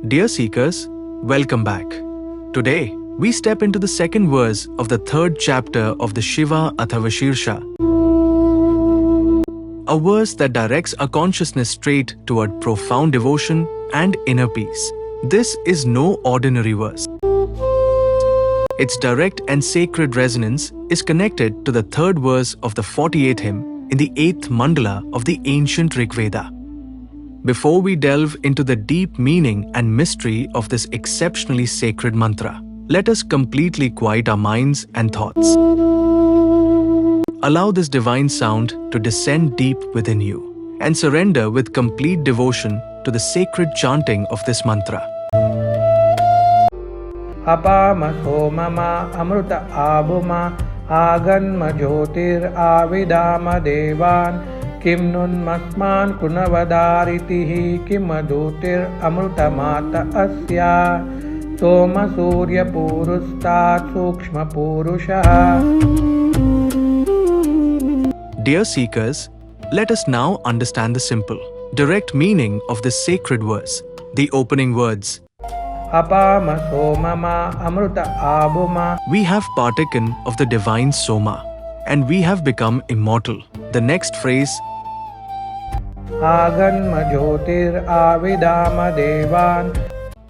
Dear seekers, welcome back. Today, we step into the second verse of the third chapter of the Shiva Atharvasheersha, a verse that directs our consciousness straight toward profound devotion and inner peace. This is no ordinary verse. Its direct and sacred resonance is connected to the third verse of the 48th hymn in the 8th mandala of the ancient Rigveda. Before we delve into the deep meaning and mystery of this exceptionally sacred mantra, let us completely quiet our minds and thoughts. Allow this divine sound to descend deep within you and surrender with complete devotion to the sacred chanting of this mantra. Apama Soma Amruta Abuma Aganma Jyotir Avidama Devan Kim Nun Masman Kunavadaritihi Kim Adutir Amruta Mata Asya Soma Surya Purustat Sukshma Purusha. Dear seekers, let us now understand the simple, direct meaning of this sacred verse. The opening words, Apama Soma Amruta Abuma. We have partaken of the divine Soma, and we have become immortal. The next phrase, Aganma Jyotir Avidama Devan,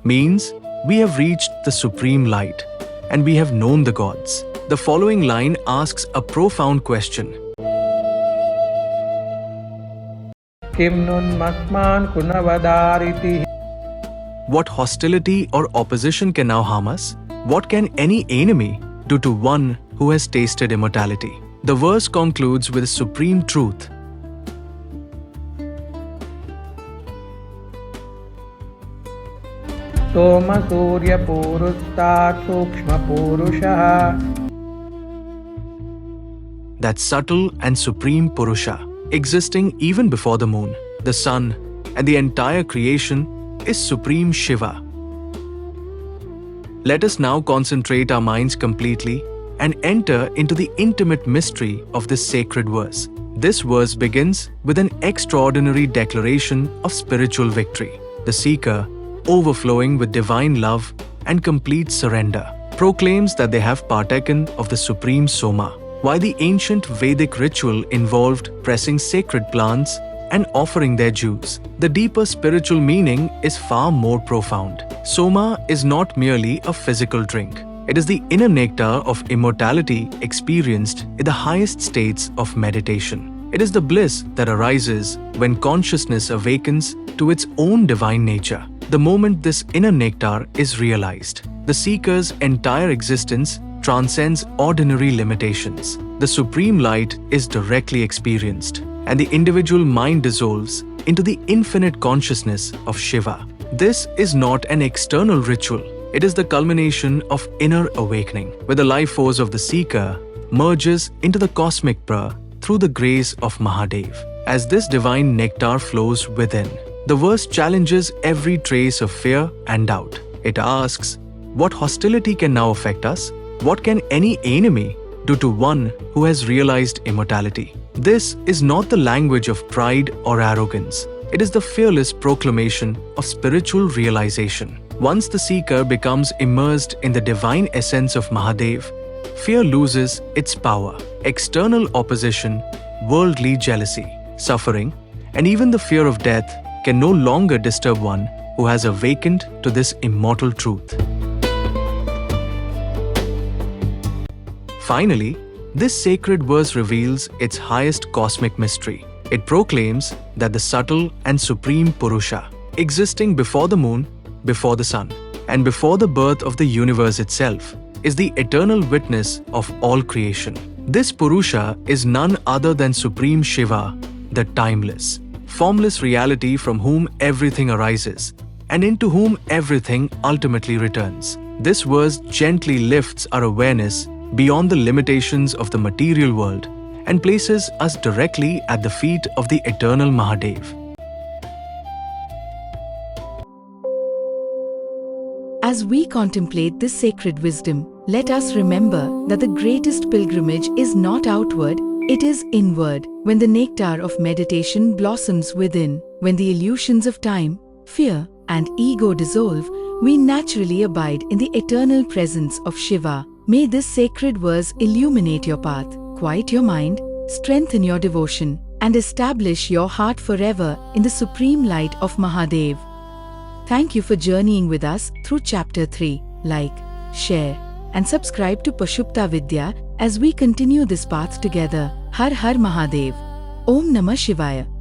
means we have reached the supreme light, and we have known the gods. The following line asks a profound question. Kim Nun Masman Kunavadaritihi. What hostility or opposition can now harm us? What can any enemy do to one who has tasted immortality? The verse concludes with a supreme truth. Soma Surya Purustat Sukshma Purusha. That subtle and supreme Purusha, existing even before the moon, the sun, and the entire creation, is Supreme Shiva. Let us now concentrate our minds completely and enter into the intimate mystery of this sacred verse. This verse begins with an extraordinary declaration of spiritual victory. The seeker, overflowing with divine love and complete surrender, proclaims that they have partaken of the supreme Soma. While the ancient Vedic ritual involved pressing sacred plants and offering their dues, the deeper spiritual meaning is far more profound. Soma is not merely a physical drink. It is the inner nectar of immortality experienced in the highest states of meditation. It is the bliss that arises when consciousness awakens to its own divine nature. The moment this inner nectar is realized, the seeker's entire existence transcends ordinary limitations. The supreme light is directly experienced, and the individual mind dissolves into the infinite consciousness of Shiva. This is not an external ritual. It is the culmination of inner awakening, where the life force of the seeker merges into the cosmic pra through the grace of Mahadev. As this divine nectar flows within, the verse challenges every trace of fear and doubt. It asks, what hostility can now affect us? What can any enemy do to one who has realized immortality? This is not the language of pride or arrogance. It is the fearless proclamation of spiritual realization. Once the seeker becomes immersed in the divine essence of Mahadev, fear loses its power. External opposition, worldly jealousy, suffering, and even the fear of death can no longer disturb one who has awakened to this immortal truth. Finally, this sacred verse reveals its highest cosmic mystery. It proclaims that the subtle and supreme Purusha, existing before the moon, before the sun, and before the birth of the universe itself, is the eternal witness of all creation. This Purusha is none other than Supreme Shiva, the timeless, formless reality from whom everything arises, and into whom everything ultimately returns. This verse gently lifts our awareness beyond the limitations of the material world and places us directly at the feet of the eternal Mahadev. As we contemplate this sacred wisdom, let us remember that the greatest pilgrimage is not outward, it is inward. When the nectar of meditation blossoms within, when the illusions of time, fear, and ego dissolve, we naturally abide in the eternal presence of Shiva. May this sacred verse illuminate your path, quiet your mind, strengthen your devotion, and establish your heart forever in the supreme light of Mahadev. Thank you for journeying with us through Chapter 3. Like, share, and subscribe to Pashupata Vidya as we continue this path together. Har Har Mahadev. Om Namah Shivaya.